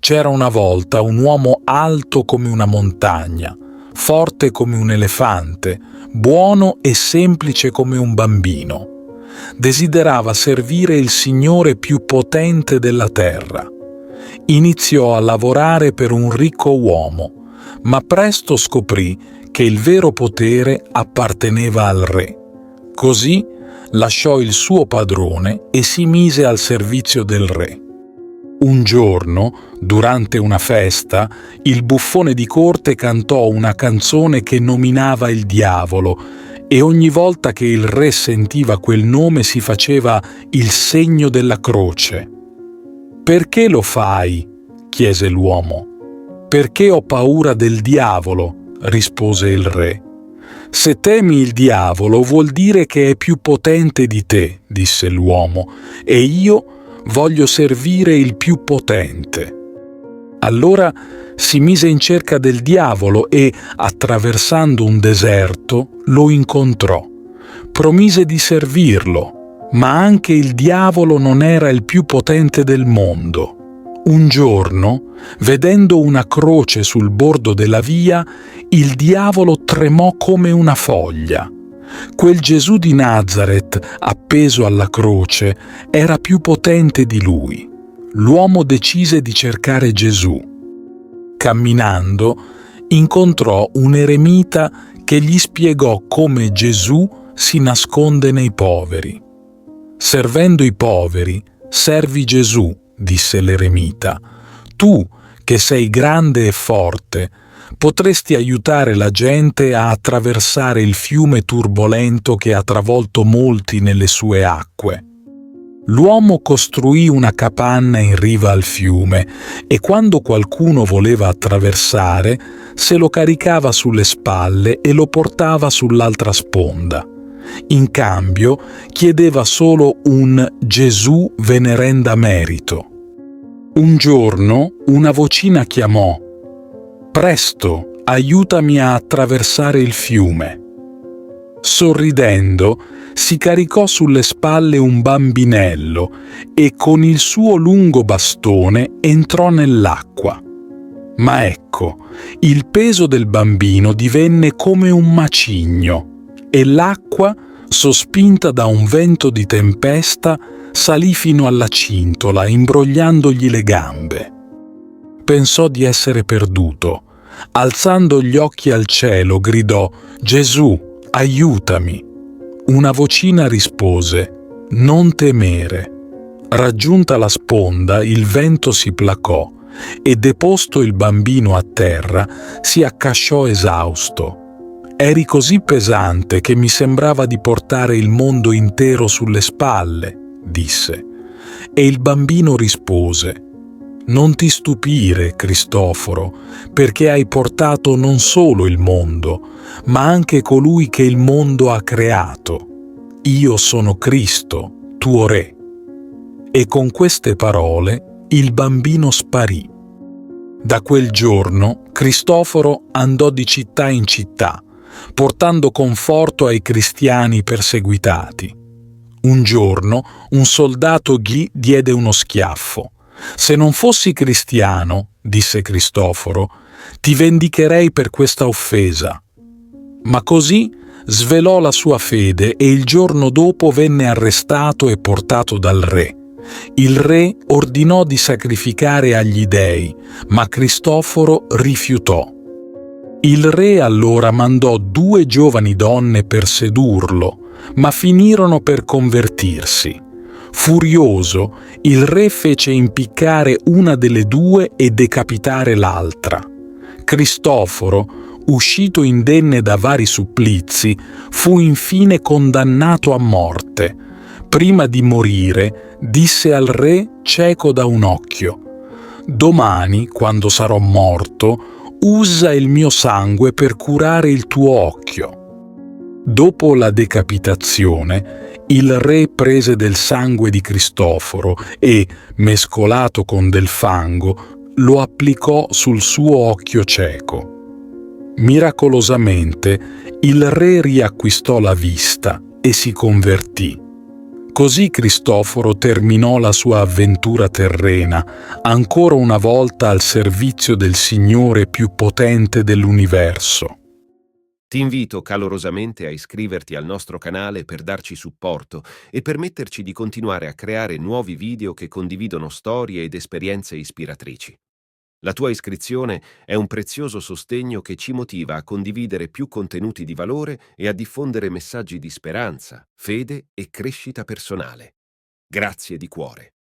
C'era una volta un uomo alto come una montagna, forte come un elefante, buono e semplice come un bambino. Desiderava servire il Signore più potente della terra. Iniziò a lavorare per un ricco uomo, ma presto scoprì che il vero potere apparteneva al re. Così lasciò il suo padrone e si mise al servizio del re. Un giorno, durante una festa, il buffone di corte cantò una canzone che nominava il diavolo e ogni volta che il re sentiva quel nome si faceva il segno della croce. «Perché lo fai?» chiese l'uomo. «Perché ho paura del diavolo», rispose il re. «Se temi il diavolo vuol dire che è più potente di te», disse l'uomo, «e io voglio servire il più potente». Allora si mise in cerca del diavolo e, attraversando un deserto, lo incontrò. Promise di servirlo, ma anche il diavolo non era il più potente del mondo. Un giorno, vedendo una croce sul bordo della via, il diavolo tremò come una foglia. Quel Gesù di Nazaret, appeso alla croce, era più potente di lui. L'uomo decise di cercare Gesù. Camminando, incontrò un eremita che gli spiegò come Gesù si nasconde nei poveri. «Servendo i poveri, servi Gesù», disse l'eremita. «Tu, che sei grande e forte, potresti aiutare la gente a attraversare il fiume turbolento che ha travolto molti nelle sue acque». L'uomo costruì una capanna in riva al fiume e quando qualcuno voleva attraversare, se lo caricava sulle spalle e lo portava sull'altra sponda. In cambio, chiedeva solo un «Gesù ve ne renda merito». Un giorno una vocina chiamò: «Presto, aiutami a attraversare il fiume». Sorridendo, si caricò sulle spalle un bambinello e con il suo lungo bastone entrò nell'acqua. Ma ecco, il peso del bambino divenne come un macigno e l'acqua, sospinta da un vento di tempesta, salì fino alla cintola, imbrogliandogli le gambe. Pensò di essere perduto. Alzando gli occhi al cielo, gridò: «Gesù, aiutami!» Una vocina rispose: «Non temere». Raggiunta la sponda, il vento si placò e, deposto il bambino a terra, si accasciò esausto. «Eri così pesante che mi sembrava di portare il mondo intero sulle spalle», disse. E il bambino rispose: «Non ti stupire, Cristoforo, perché hai portato non solo il mondo, ma anche colui che il mondo ha creato. Io sono Cristo, tuo Re». E con queste parole il bambino sparì. Da quel giorno Cristoforo andò di città in città, portando conforto ai cristiani perseguitati. Un giorno un soldato gli diede uno schiaffo. «Se non fossi cristiano», disse Cristoforo, «ti vendicherei per questa offesa». Ma così svelò la sua fede e il giorno dopo venne arrestato e portato dal re. Il re ordinò di sacrificare agli dei, ma Cristoforo rifiutò. Il re allora mandò 2 giovani donne per sedurlo, ma finirono per convertirsi. Furioso, il re fece impiccare una delle 2 e decapitare l'altra. Cristoforo, uscito indenne da vari supplizi, fu infine condannato a morte. Prima di morire, disse al re cieco da un occhio: «Domani, quando sarò morto, usa il mio sangue per curare il tuo occhio». Dopo la decapitazione, il re prese del sangue di Cristoforo e, mescolato con del fango, lo applicò sul suo occhio cieco. Miracolosamente, il re riacquistò la vista e si convertì. Così Cristoforo terminò la sua avventura terrena, ancora una volta al servizio del Signore più potente dell'universo. Ti invito calorosamente a iscriverti al nostro canale per darci supporto e permetterci di continuare a creare nuovi video che condividono storie ed esperienze ispiratrici. La tua iscrizione è un prezioso sostegno che ci motiva a condividere più contenuti di valore e a diffondere messaggi di speranza, fede e crescita personale. Grazie di cuore.